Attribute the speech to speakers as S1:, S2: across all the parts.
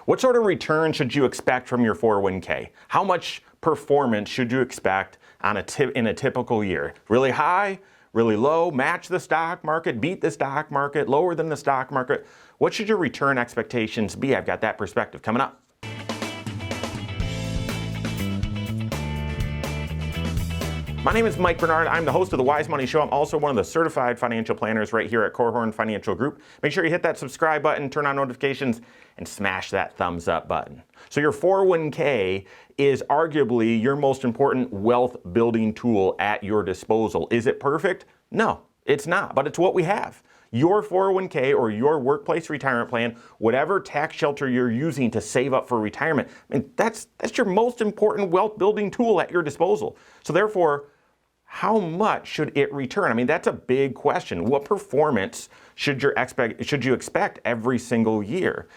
S1: What sort of return should you expect from your 401k? How much performance should you expect on in a typical year? Really high, really low, match the stock market, beat the stock market, lower than the stock market? What should your return expectations be? I've got that perspective coming up. My name is Mike Bernard. I'm the host of the Wise Money Show. I'm also one of the certified financial planners right here at Korhorn Financial Group. Make sure you hit that subscribe button, turn on notifications, and smash that thumbs up button. So your 401k is arguably your most important wealth building tool at your disposal. Is it perfect? No, it's not, but it's what we have. Your 401k or your workplace retirement plan, whatever tax shelter you're using to save up for retirement, I mean, that's your most important wealth building tool at your disposal. So therefore, how much should it return? I mean, that's a big question. What performance should you expect every single year?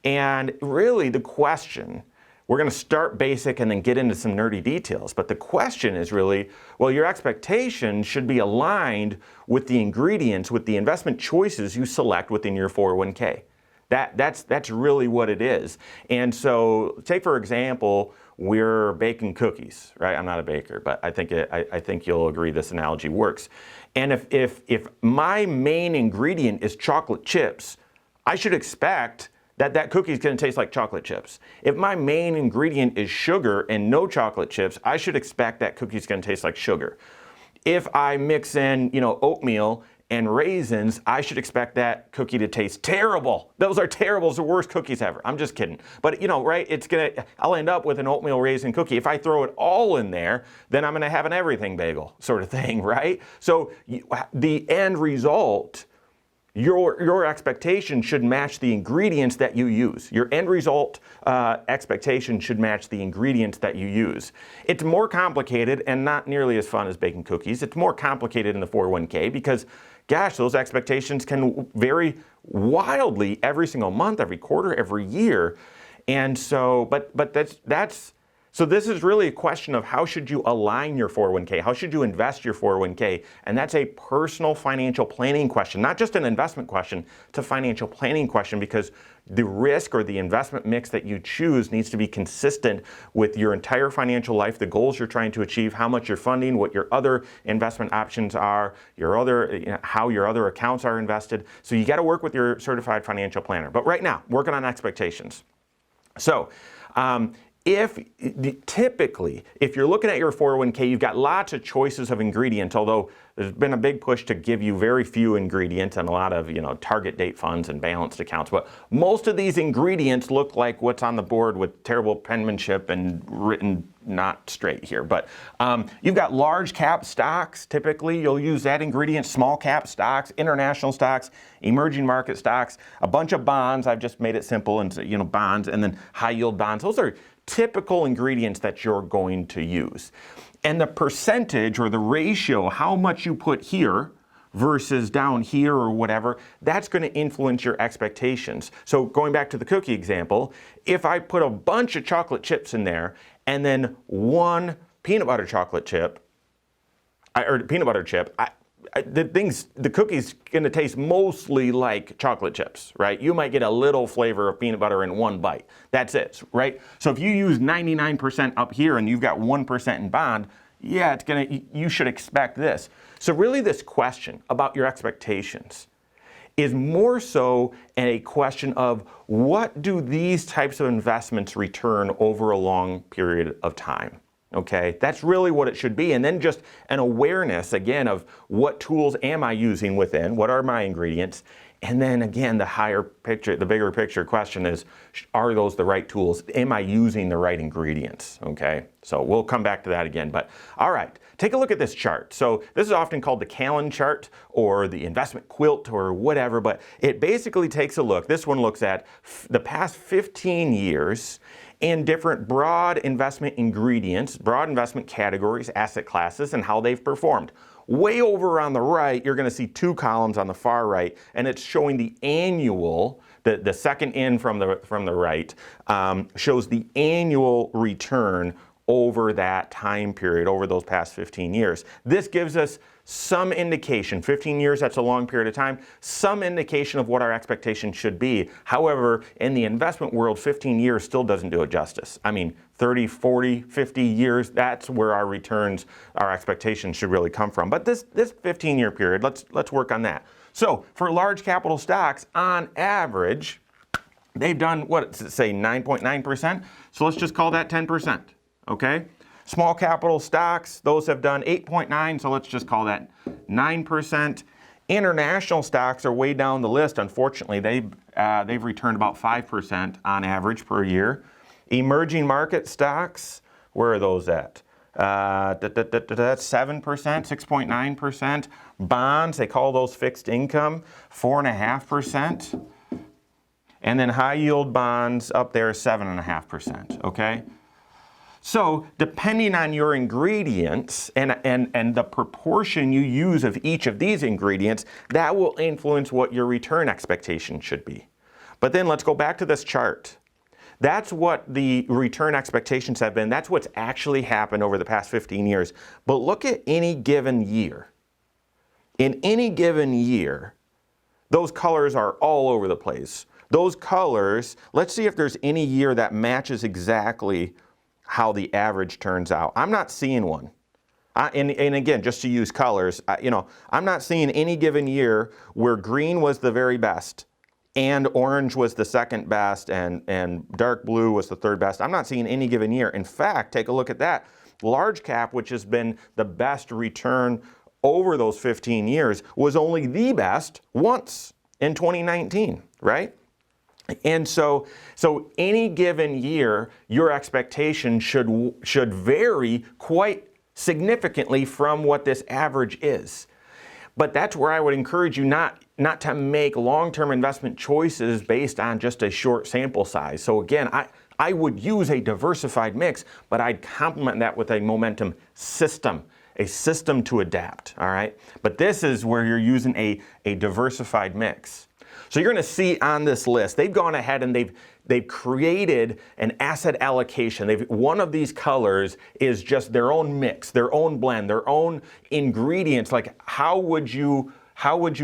S1: And really the question, we're going to start basic and then get into some nerdy details. But the question is really, well, your expectations should be aligned with the ingredients, with the investment choices you select within your 401k. That's really what it is. And so take, for example, we're baking cookies, right? I'm not a baker, but I think you'll agree this analogy works. And if my main ingredient is chocolate chips, I should expect that cookie is going to taste like chocolate chips. If my main ingredient is sugar and no chocolate chips, I should expect that cookie is going to taste like sugar. If I mix in, oatmeal and raisins, I should expect that cookie to taste terrible. Those are terrible. It's the worst cookies ever. I'm just kidding. But right, I'll end up with an oatmeal raisin cookie. If I throw it all in there, then I'm going to have an everything bagel sort of thing, right? So the end result, your expectation should match the ingredients that you use. Your end result expectation should match the ingredients that you use. It's more complicated and not nearly as fun as baking cookies. It's more complicated in the 401k because, gosh, those expectations can vary wildly every single month, every quarter, every year. And so, so this is really a question of how should you align your 401k? How should you invest your 401k? And that's a personal financial planning question, not just an investment question. It's a financial planning question because the risk or the investment mix that you choose needs to be consistent with your entire financial life, the goals you're trying to achieve, how much you're funding, what your other investment options are, how your other accounts are invested. So you got to work with your certified financial planner. But right now, working on expectations. So, typically, if you're looking at your 401k, you've got lots of choices of ingredients, although there's been a big push to give you very few ingredients and a lot of, target date funds and balanced accounts. But most of these ingredients look like what's on the board with terrible penmanship and written not straight here. But you've got large cap stocks. Typically, you'll use that ingredient, small cap stocks, international stocks, emerging market stocks, a bunch of bonds. I've just made it simple and, bonds, and then high yield bonds. Those are typical ingredients that you're going to use. And the percentage or the ratio, how much you put here versus down here or whatever, that's going to influence your expectations. So going back to the cookie example, if I put a bunch of chocolate chips in there and then one peanut butter chip, the cookie's going to taste mostly like chocolate chips, right? You might get a little flavor of peanut butter in one bite. That's it, right? So if you use 99% up here and you've got 1% in bond, yeah, you should expect this. So really this question about your expectations is more so a question of what do these types of investments return over a long period of time? Okay, that's really what it should be. And then just an awareness, again, of what tools am I using within, what are my ingredients? And then again, the bigger picture question is, are those the right tools? Am I using the right ingredients? Okay, so we'll come back to that again. But all right, take a look at this chart. So this is often called the Callan chart or the investment quilt or whatever, but it basically takes a look. This one looks at the past 15 years and different broad investment ingredients, broad investment categories, asset classes, and how they've performed. Way over on the right, you're going to see two columns on the far right, and it's showing the annual, the second in from the right, shows the annual return over that time period, over those past 15 years. This gives us some indication. 15 years, that's a long period of time. Some indication of what our expectation should be. However, in the investment world, 15 years still doesn't do it justice. I mean, 30, 40, 50 years, that's where our returns, our expectations should really come from. But this 15-year period, let's work on that. So for large capital stocks, on average, they've done, what, say 9.9%? So let's just call that 10%, okay? Small capital stocks, those have done 8.9, so let's just call that 9%. International stocks are way down the list. Unfortunately, they've returned about 5% on average per year. Emerging market stocks, where are those at? That's 7%, 6.9%. Bonds, they call those fixed income, 4.5%. And then high yield bonds up there, 7.5%, okay? So depending on your ingredients and the proportion you use of each of these ingredients, that will influence what your return expectation should be. But then let's go back to this chart. That's what the return expectations have been. That's what's actually happened over the past 15 years. But look at any given year. In any given year, those colors are all over the place. Those colors, let's see if there's any year that matches exactly how the average turns out. I'm not seeing one. And again, just to use colors, I'm not seeing any given year where green was the very best and orange was the second best and dark blue was the third best. I'm not seeing any given year. In fact, take a look at that. Large cap, which has been the best return over those 15 years, was only the best once in 2019, right? And so any given year, your expectation should vary quite significantly from what this average is. But that's where I would encourage you not to make long-term investment choices based on just a short sample size. So again, I would use a diversified mix, but I'd complement that with a momentum system, a system to adapt, all right? But this is where you're using a diversified mix. So you're going to see on this list, they've gone ahead and they've created an asset allocation. One of these colors is just their own mix, their own blend, their own ingredients. Like how would you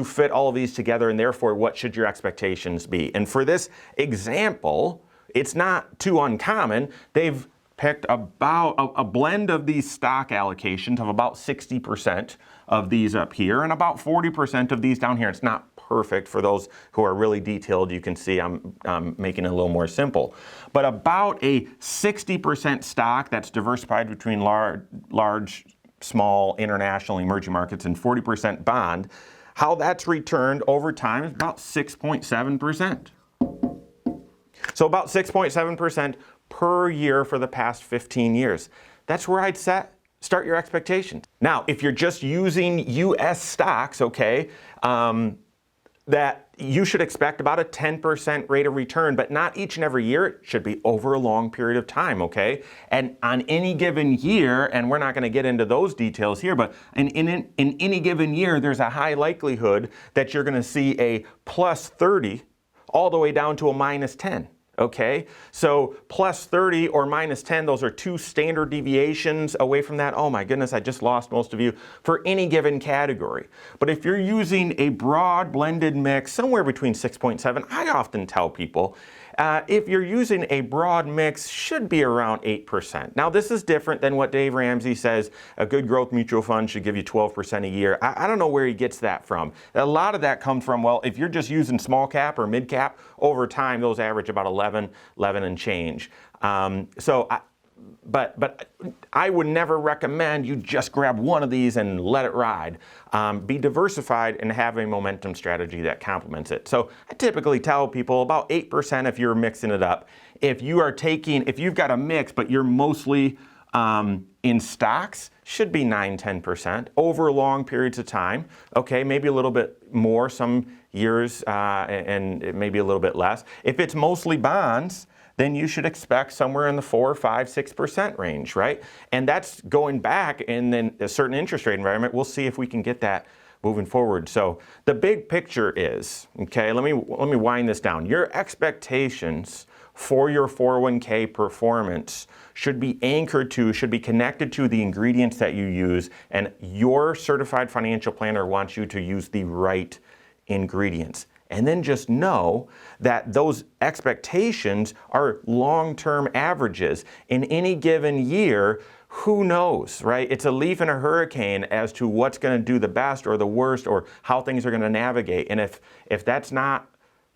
S1: fit all of these together, and therefore what should your expectations be? And for this example, it's not too uncommon. They've picked about a blend of these stock allocations of about 60% of these up here and about 40% of these down here. It's not perfect. For those who are really detailed, you can see I'm making it a little more simple. But about a 60% stock that's diversified between large, small, international, emerging markets, and 40% bond, how that's returned over time is about 6.7%. So about 6.7% per year for the past 15 years. That's where I'd start your expectations. Now, if you're just using U.S. stocks, okay, that you should expect about a 10% rate of return, but not each and every year. It should be over a long period of time, okay? And on any given year, and we're not going to get into those details here, but in any given year, there's a high likelihood that you're going to see a plus 30 all the way down to a minus 10. Okay, so plus 30 or minus 10, those are two standard deviations away from that. Oh my goodness, I just lost most of you for any given category. But if you're using a broad blended mix, somewhere between 6.7, I often tell people, if you're using a broad mix, should be around 8%. Now this is different than what Dave Ramsey says. A good growth mutual fund should give you 12% a year. I don't know where he gets that from. A lot of that comes from, well, if you're just using small cap or mid cap, over time those average about 11 and change. But I would never recommend you just grab one of these and let it ride. Be diversified and have a momentum strategy that complements it. So I typically tell people about 8% if you're mixing it up. If you've got a mix, but you're mostly in stocks, should be 9-10% over long periods of time. Okay, maybe a little bit more some years and maybe a little bit less. If it's mostly bonds, then you should expect somewhere in the 4, 5, 6% range, right? And that's going back in then a certain interest rate environment. We'll see if we can get that moving forward. So the big picture is, okay, let me wind this down. Your expectations for your 401k performance should be anchored to, should be connected to the ingredients that you use, and your certified financial planner wants you to use the right ingredients. And then just know that those expectations are long-term averages. In any given year, who knows, right? It's a leaf in a hurricane as to what's going to do the best or the worst or how things are going to navigate. And if that's not,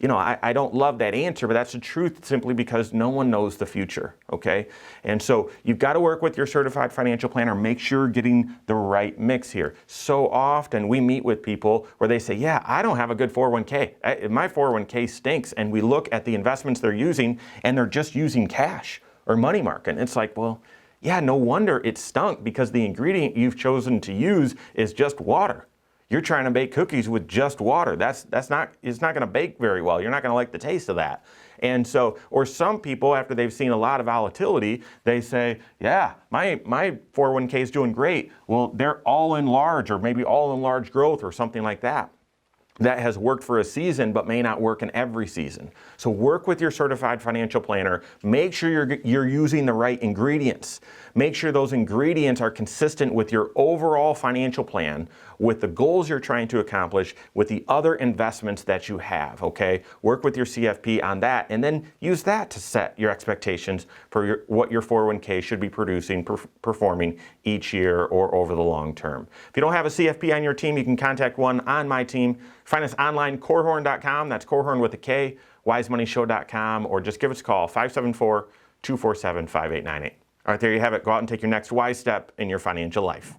S1: I don't love that answer, but that's the truth simply because no one knows the future, okay? And so you've got to work with your certified financial planner, make sure you're getting the right mix here. So often we meet with people where they say, yeah, I don't have a good 401k. My 401k stinks. And we look at the investments they're using and they're just using cash or money market. And it's like, well, yeah, no wonder it stunk because the ingredient you've chosen to use is just water. You're trying to bake cookies with just water. It's not going to bake very well. You're not going to like the taste of that. And so, or some people, after they've seen a lot of volatility, they say, yeah, my 401k is doing great. Well, they're all in large or maybe all in large growth or something like that. That has worked for a season but may not work in every season. So work with your certified financial planner. Make sure you're using the right ingredients. Make sure those ingredients are consistent with your overall financial plan, with the goals you're trying to accomplish, with the other investments that you have, okay? Work with your CFP on that and then use that to set your expectations for what your 401k should be producing, performing each year or over the long term. If you don't have a CFP on your team, you can contact one on my team. Find us online, Korhorn.com. That's Korhorn with a K, wisemoneyshow.com, or just give us a call, 574-247-5898. All right, there you have it. Go out and take your next wise step in your financial life.